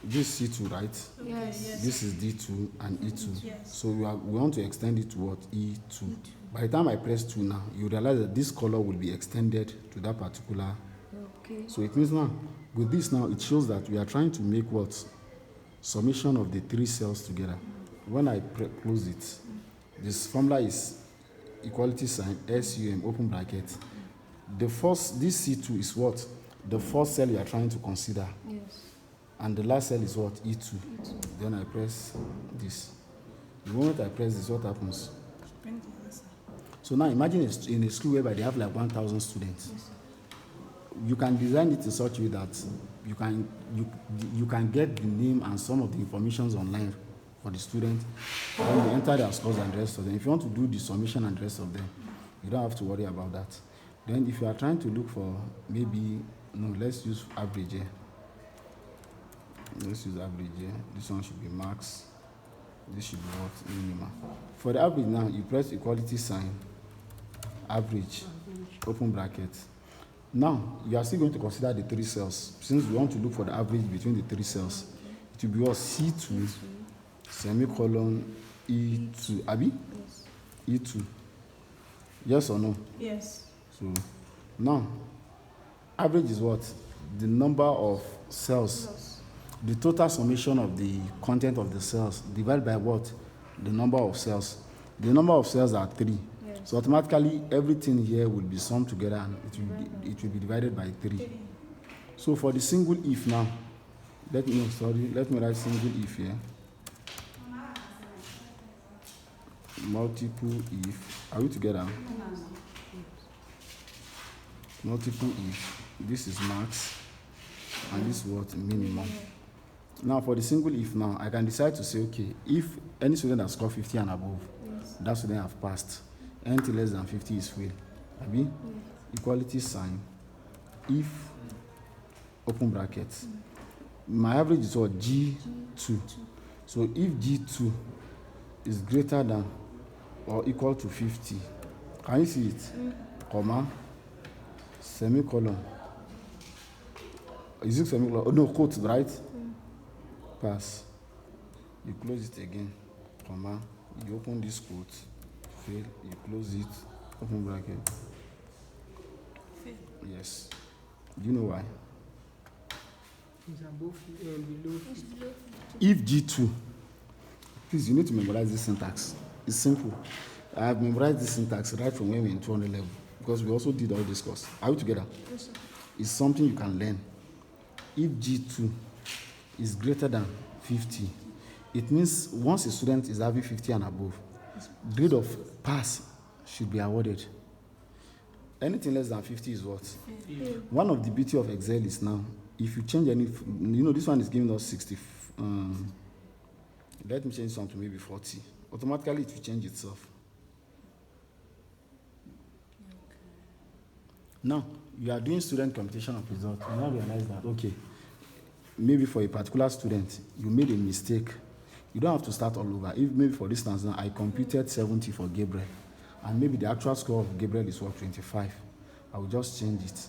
this is C2, right? Yes. This is D2 and E2. Yes. So we want to extend it to what? E2. By the time I press 2 now, you realize that this color will be extended to that particular. Okay. So it means now, with this now, it shows that we are trying to make what? Summation of the 3 cells together. When I close it, this formula is equality sign, SUM, open bracket. The first, this C2 is what? The first cell you are trying to consider. Yes. And the last cell is what? E2. Then I press this. The moment I press this, what happens? So now imagine in a school whereby they have like 1,000 students. Yes. You can design it in such a way that you can get the name and some of the information online for the student. When they enter their scores and the rest of them. If you want to do the summation and the rest of them, you don't have to worry about that. Then if you are trying to look for maybe, no, let's use average here. Let's use average here. This one should be max. This should be what? Minimum. For the average now, you press equality sign, average, open bracket. Now, you are still going to consider the 3 cells. Since we want to look for the average between the 3 cells, it will be what? C2, semicolon, E2. Abi? Yes. E2. Yes or no? Yes. So, now, average is what? The number of cells. The total summation of the content of the cells divided by what? The number of cells. The number of cells are 3. Yes. So automatically everything here will be summed together and it will be divided by 3. So for the single if now, let me write single if here. Multiple if. Are we together? Multiple if. This is max and this is what? Minimum. Now for the single if now, I can decide to say, okay, if any student has scored 50 and above, Yes. that student have passed. Anything less than 50 is fail. Abi? Yes. Equality sign, if, open brackets. My average is what? G2. So if G2 is greater than or equal to 50, can you see it? Comma, semicolon. Is it semicolon? Oh, no, quote, right? Pass. You close it again, comma, you open this quote, fail, you close it, open bracket. Fail. Yes. Do you know why? It's above and below. It's below. If G2, please, you need to memorize this syntax. It's simple. I have memorized this syntax right from when we were in 200 level because we also did all this course. Are we together? Yes, sir. It's something you can learn. If G2 is greater than 50, it means once a student is having 50 and above, grade of pass should be awarded. Anything less than 50 is what? Fail. One of the beauty of Excel is now, if you change any, this one is giving us 60. Let me change this one to maybe 40. Automatically, it will change itself. Now, you are doing student computation of results. You now realize that, okay, maybe for a particular student, you made a mistake. You don't have to start all over. If maybe for instance, now I computed 70 for Gabriel, and maybe the actual score of Gabriel is what, 25. I will just change it.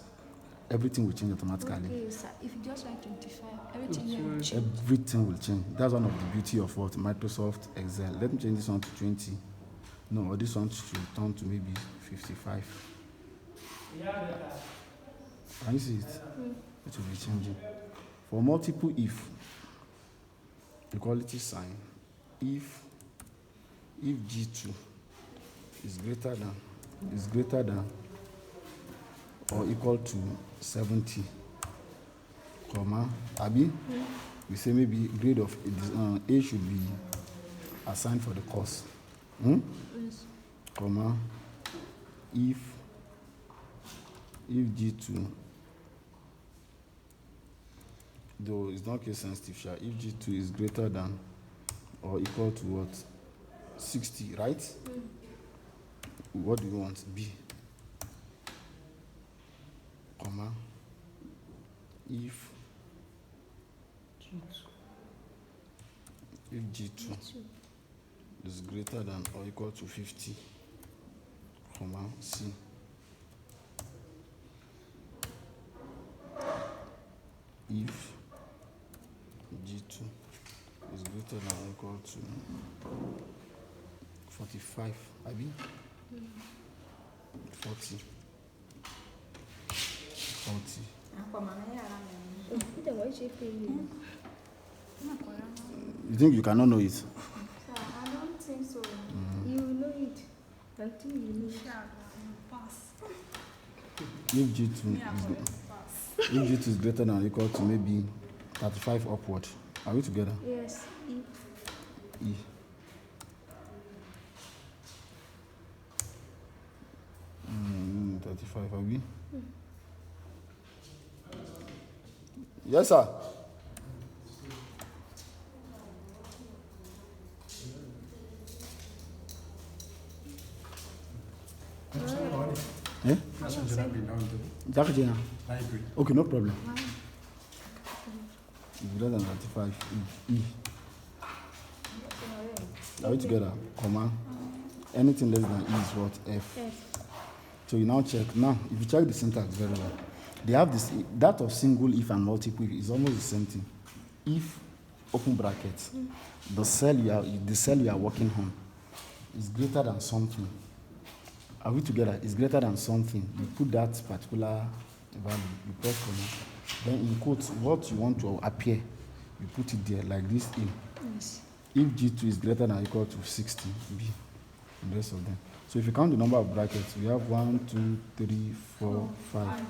Everything will change automatically. Okay, sir. If you just write 25, everything will change. Everything will change. That's one of the beauty of what? Microsoft Excel. Let me change this one to 20. No, or this one should turn to maybe 55. Can you see it? It will be changing. For multiple if, equality sign, if G2 is greater than or equal to 70, comma, Abi, we say maybe grade of A should be assigned for the course. Yes. Comma, if G2, though it's not case sensitive, sure, if G2 is greater than or equal to what? 60, right? What do you want? B. Comma. If G2 is greater than or equal to 50, comma, C. If G2 greater than or equal to 45, I mean 40. 40. You think you cannot know it? Sir, I don't think so. You will know it. Until you know it. If G2 is greater than or equal to maybe 35 upward, are we together? Yes. E. Mm, 35, are we? Yes, sir. Eh? Jack Jena. Okay, no problem. Greater than 35. E. Are we together? Comma. Anything less than E is what? F. So you now check. Now, if you check the syntax very well, they have this, that of single if and multiple if is almost the same thing. If, open brackets, the cell you are working on is greater than something. Are we together? It's greater than something. You put that particular value, you press comma. Then in quotes, what you want to appear, you put it there like this in. Yes. If G2 is greater than or equal to 60, B, and the rest of them. So if you count the number of brackets, we have 1, 2, 3, 4, 5.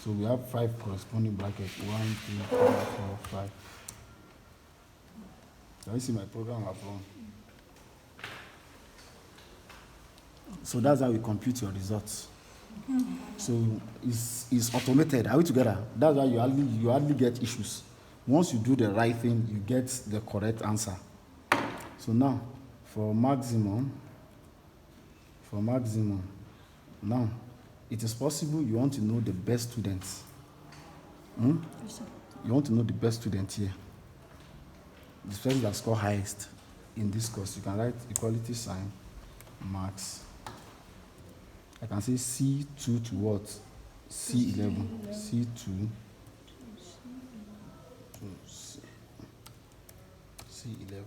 So we have 5 corresponding brackets. 1, 2, 3, 4, 5. Can you see my program have run? So that's how we compute your results. So it's automated. Are we together? That's why you hardly get issues. Once you do the right thing, you get the correct answer. So now, for maximum, now, it is possible you want to know the best students. You want to know the best student here. The person that score highest in this course. You can write equality sign, marks. I can say C2 to what? C11. C2 to C11.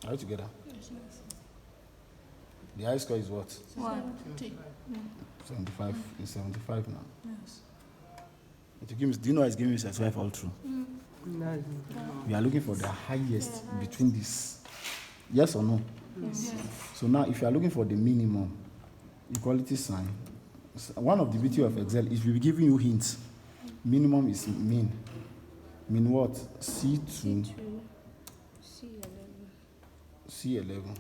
Are we together? Yes. The high score is what? 75. 75. It's 75 now. Yes. Do you know it's giving me 75 all through? Nice. We are looking for the highest between this. Yes or no? Yes. So now, if you are looking for the minimum, equality sign, one of the beauty of Excel is we'll be giving you hints. Minimum is mean. Mean what? C2, C11.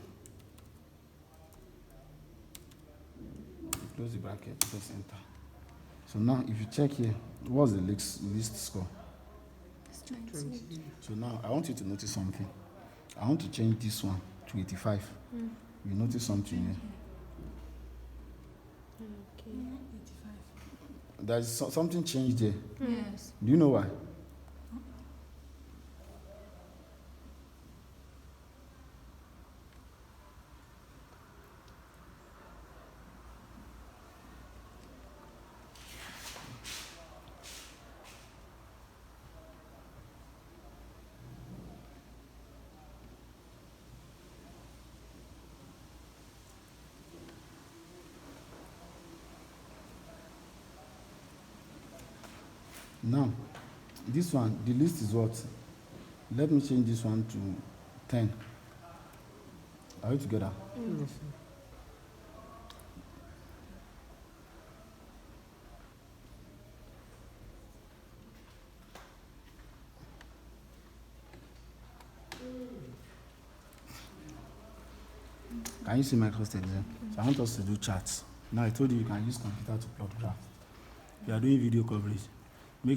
Close the bracket, press enter. So now, if you check here, what's the list score? So now, I want you to notice something. I want to change this one to 85. You notice something here. Okay. There's something changed there. Yes. Do you know why? Now, this one, the list is what? Let me change this one to 10. Are we together? Yes. Can you see Microsoft Excel? So I want us to do charts. Now I told you can use computer to plot graph. You are doing video coverage. Make sure